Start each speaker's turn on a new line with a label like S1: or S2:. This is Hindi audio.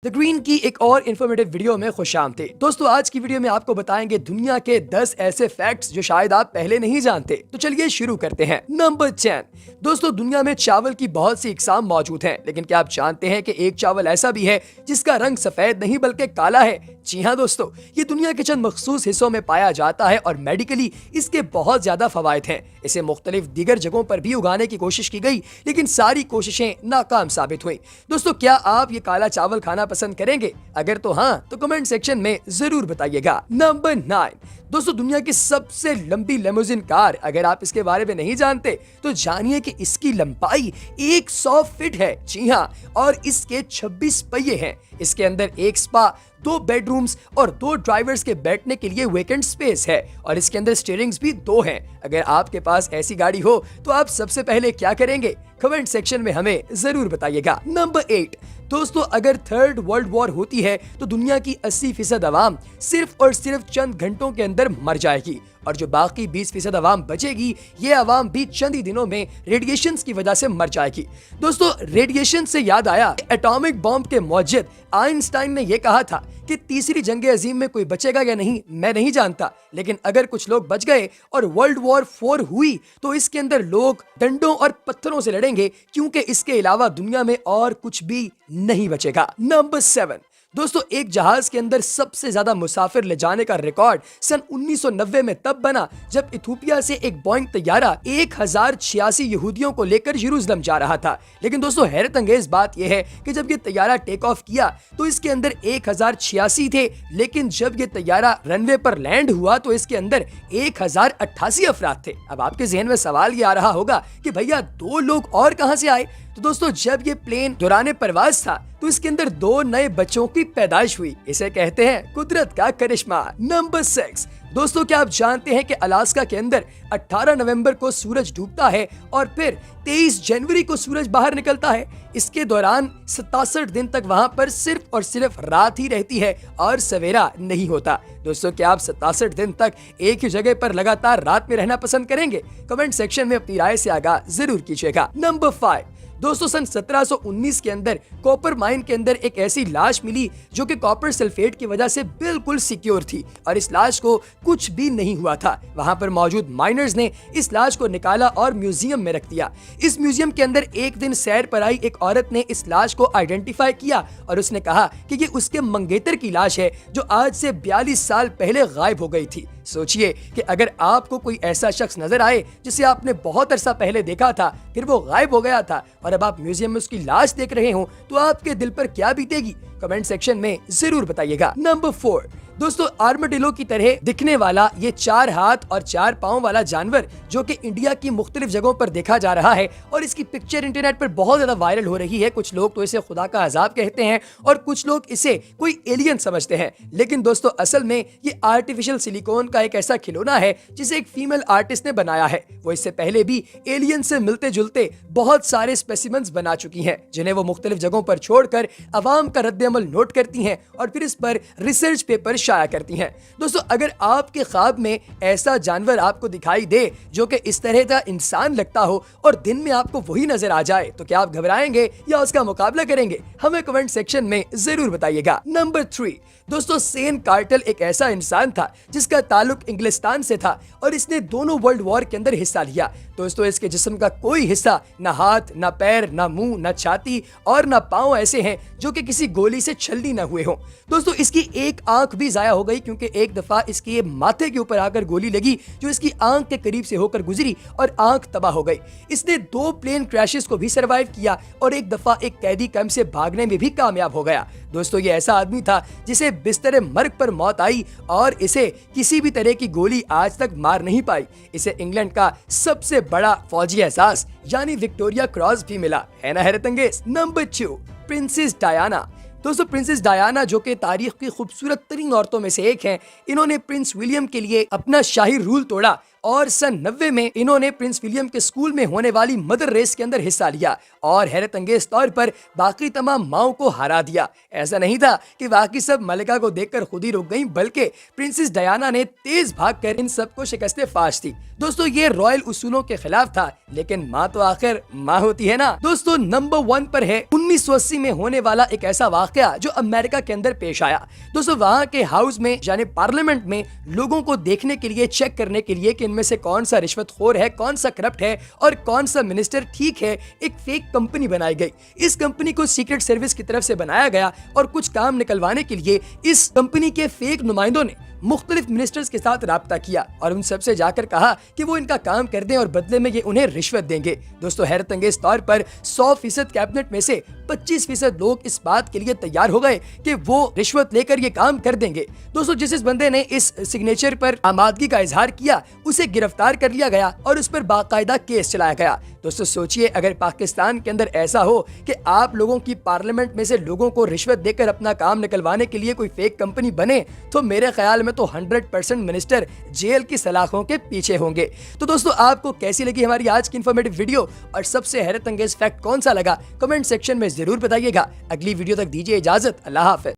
S1: द ग्रीन की एक और इन्फॉर्मेटिव वीडियो में खुशामदीद। दोस्तों आज की वीडियो में आपको बताएंगे दुनिया के 10 ऐसे फैक्ट्स जो शायद आप पहले नहीं जानते। तो चलिए शुरू करते हैं। नंबर 10। दोस्तों दुनिया में चावल की बहुत सी इकसाम मौजूद हैं, लेकिन क्या आप जानते हैं कि एक चावल ऐसा भी है जिसका रंग सफेद नहीं बल्कि काला है। जी हाँ दोस्तों, ये दुनिया के चंद मखसूस हिस्सों में पाया जाता है और मेडिकली इसके बहुत ज्यादा फवायद हैं। इसे मुख्तलिफ दीगर जगहों पर भी उगाने की कोशिश की गई, लेकिन सारी कोशिशें नाकाम साबित हुई। दोस्तों क्या आप ये काला चावल खाना पसंद करेंगे? अगर तो हाँ तो कमेंट सेक्शन में जरूर बताइएगा। नंबर 9। दोस्तों दुनिया की सबसे लंबी लेमोजिन कार, अगर आप इसके बारे में नहीं जानते तो जानिए कि इसकी लंबाई 100 फीट है। जी हाँ, और इसके 26 पहिए हैं। इसके अंदर एक स्पा, 2 बेडरूम्स और 2 ड्राइवर्स के बैठने के लिए वेकेंट स्पेस है और इसके अंदर स्टीयरिंग्स भी 2 हैं। अगर आपके पास ऐसी गाड़ी हो तो आप सबसे पहले क्या करेंगे? कमेंट सेक्शन में हमें जरूर बताइएगा। नंबर 8। दोस्तों अगर थर्ड वर्ल्ड वॉर होती है तो दुनिया की 80% आवाम सिर्फ और सिर्फ चंद घंटों के अंदर मर जाएगी और जो बाकी 20% आवाम बचेगी, ये आवाम भी चंद ही दिनों में रेडिएशन की वजह से मर जाएगी। दोस्तों रेडिएशन से याद आया, एटॉमिक बॉम्ब के मौजूद आइंस्टाइन ने यह कहा था कि तीसरी जंग अजीम में कोई बचेगा या नहीं मैं नहीं जानता, लेकिन अगर कुछ लोग बच गए और वर्ल्ड वॉर 4 हुई तो इसके अंदर लोग डंडों और पत्थरों से लड़ेंगे, क्योंकि इसके अलावा दुनिया में और कुछ भी नहीं बचेगा। नंबर 7। दोस्तों एक जहाज के अंदर सबसे ज्यादा मुसाफिर ले जाने का रिकॉर्ड सन 1990 में तब बना जब इथोपिया से एक बोइंग तैयारा 1086 यहूदियों को लेकर यरूशलेम जा रहा था। लेकिन दोस्तों हैरत अंगेज बात यह है कि जब ये तैयारा टेक ऑफ किया तो इसके अंदर 1086 थे, लेकिन जब ये तैयारा रनवे पर लैंड हुआ तो इसके अंदर 1088 अफराद थे। अब आपके जहन में सवाल ये आ रहा होगा कि भैया 2 लोग और कहां से आए? तो दोस्तों जब ये प्लेन दौरान परवाज था तो इसके अंदर 2 नए बच्चों की पैदाइश हुई। इसे कहते हैं कुदरत का करिश्मा। नंबर 6। दोस्तों क्या आप जानते हैं कि अलास्का के अंदर 18 नवंबर को सूरज डूबता है और फिर 23 जनवरी को सूरज बाहर निकलता है। इसके दौरान 67 दिन तक वहां पर सिर्फ और सिर्फ रात ही रहती है और सवेरा नहीं होता। दोस्तों क्या आप 67 दिन तक एक ही जगह पर लगातार रात में रहना पसंद करेंगे? कमेंट सेक्शन में अपनी राय से आगाह जरूर कीजिएगा। नंबर 5। दोस्तों सन 1719 के अंदर कॉपर माइन के अंदर एक ऐसी लाश मिली जो कि कॉपर सल्फेट की वजह से बिल्कुल सिक्योर थी और इस लाश को कुछ भी नहीं हुआ था। वहां पर मौजूद माइनर्स ने इस लाश को निकाला और म्यूजियम में रख दिया। इस म्यूजियम के अंदर एक दिन सैर पर आई एक औरत ने इस लाश को आइडेंटिफाई किया और उसने कहा कि ये उसके मंगेतर की लाश है जो आज से 42 साल पहले गायब हो गई थी। सोचिए कि अगर आपको कोई ऐसा शख्स नजर आए जिसे आपने बहुत अरसा पहले देखा था, फिर वो गायब हो गया था और अब आप म्यूजियम में उसकी लाश देख रहे हो, तो आपके दिल पर क्या बीतेगी? कमेंट सेक्शन में जरूर बताइएगा। नंबर 4। दोस्तों आर्माडिलो की तरह दिखने वाला ये 4 हाथ और 4 पाँव वाला जानवर जो कि इंडिया की मुख्तलिफ जगहों पर देखा जा रहा है और इसकी पिक्चर इंटरनेट पर बहुत ज्यादा वायरल हो रही है। कुछ लोग तो इसे खुदा का अजाब कहते हैं और कुछ लोग इसे कोई एलियन समझते हैं, लेकिन दोस्तों असल में ये आर्टिफिशियल सिलिकॉन का एक ऐसा खिलौना है जिसे एक फीमेल आर्टिस्ट ने बनाया है। वो इससे पहले भी एलियन से मिलते जुलते बहुत सारे स्पेसिमेंस बना चुकी हैं, जिन्हें वो मुख्तलिफ जगहों पर छोड़कर अवाम का रद्द-ए-अमल नोट करती हैं और फिर इस पर रिसर्च पेपर शाया करती हैं। दोस्तों अगर आपके ख्वाब में ऐसा जानवर आपको दिखाई दे जो कि इस तरह का इंसान लगता हो और दिन में आपको वही नजर आ जाए, तो क्या आप घबराएंगे या उसका मुकाबला करेंगे? हमें कमेंट सेक्शन में जरूर बताइएगा। नंबर 3। दोस्तों सेन कार्टेल एक ऐसा इंसान था जिसका ताल्लुक इंग्लिस्तान से था और इसने दोनों वर्ल्ड वॉर के अंदर हिस्सा लिया। दोस्तों इसके जिस्म का कोई हिस्सा, ना हाथ, ना पैर, ना मुंह, ना छाती और ना पांव ऐसे हैं जो कि किसी गोली से छलनी न हुए हों। दोस्तों इसकी एक आंख भी जाया हो गई क्योंकि एक दफा इसके माथे के ऊपर आकर गोली लगी जो इसकी आंख के करीब से होकर गुजरी और आंख तबाह हो गई। इसने 2 प्लेन क्रैशेस को भी सर्वाइव किया और एक दफा एक कैदी कैंप से भागने में भी कामयाब हो गया। दोस्तों ये ऐसा आदमी था जिसे बिस्तर मर्ग पर मौत आई और इसे किसी भी तरह की गोली आज तक मार नहीं पाई। इसे इंग्लैंड का सबसे बड़ा फौजी एहसास यानी विक्टोरिया क्रॉस भी मिला, है ना हैरत अंगेज। नंबर 2। Princess Diana. दोस्तों प्रिंसेस डायना जो कि तारीख की खूबसूरत तरीन औरतों में से एक हैं, इन्होंने प्रिंस विलियम के लिए अपना शाही रूल तोड़ा और सन 90 में इन्होंने प्रिंस विलियम के स्कूल में होने वाली मदर रेस के अंदर हिस्सा लिया और हैरत अंगेज तौर पर बाकी तमाम माओ को हरा दिया। ऐसा नहीं था कि बाकी सब मलिका को देखकर खुद ही रुक गईं, बल्कि प्रिंसेस डायना ने तेज भागकर इन सबको शिकस्ते फाश दी। दोस्तों ये रॉयल उसूलों के खिलाफ था, लेकिन माँ तो आखिर माँ होती है ना। दोस्तों नंबर 1 पर है 1980 में होने वाला एक ऐसा वाकया जो अमेरिका के अंदर पेश आया। दोस्तों वहाँ के हाउस में यानी पार्लियामेंट में लोगों को देखने के लिए, चेक करने के लिए कि इनमें से कौन सा रिश्वतखोर है, कौन सा करप्ट है और कौन सा मिनिस्टर ठीक है, एक फेक कंपनी बनाई गई। इस कंपनी को सीक्रेट सर्विस की तरफ से बनाया गया और कुछ काम निकलवाने के लिए इस कंपनी के फेक नुमाइंदों ने मुख्तलिफ मिनिस्टर्स के साथ राब्ता किया और उन सबसे जाकर कहा कि वो इनका काम कर दें और बदले में ये उन्हें रिश्वत देंगे। दोस्तों हैरत अंगेज तौर पर 100% कैबिनेट में से 25% लोग इस बात के लिए तैयार हो गए कि वो रिश्वत लेकर ये काम कर देंगे। दोस्तों जिस बंदे ने इस सिग्नेचर पर आमादगी का इजहार किया उसे गिरफ्तार कर लिया गया और उस पर बाकायदा केस चलाया गया। दोस्तों सोचिए अगर पाकिस्तान के अंदर ऐसा हो कि आप लोगों की पार्लियामेंट में से लोगों को रिश्वत देकर अपना काम निकलवाने के लिए कोई फेक कंपनी बने, तो मेरे ख्याल में तो 100% मिनिस्टर जेल की सलाखों के पीछे होंगे। तो दोस्तों आपको कैसी लगी हमारी आज की इन्फॉर्मेटिव वीडियो और सबसे हैरत अंगेज फैक्ट कौन सा लगा, कमेंट सेक्शन में जरूर बताइएगा। अगली वीडियो तक दीजिए इजाजत। अल्लाह हाफ़िज़।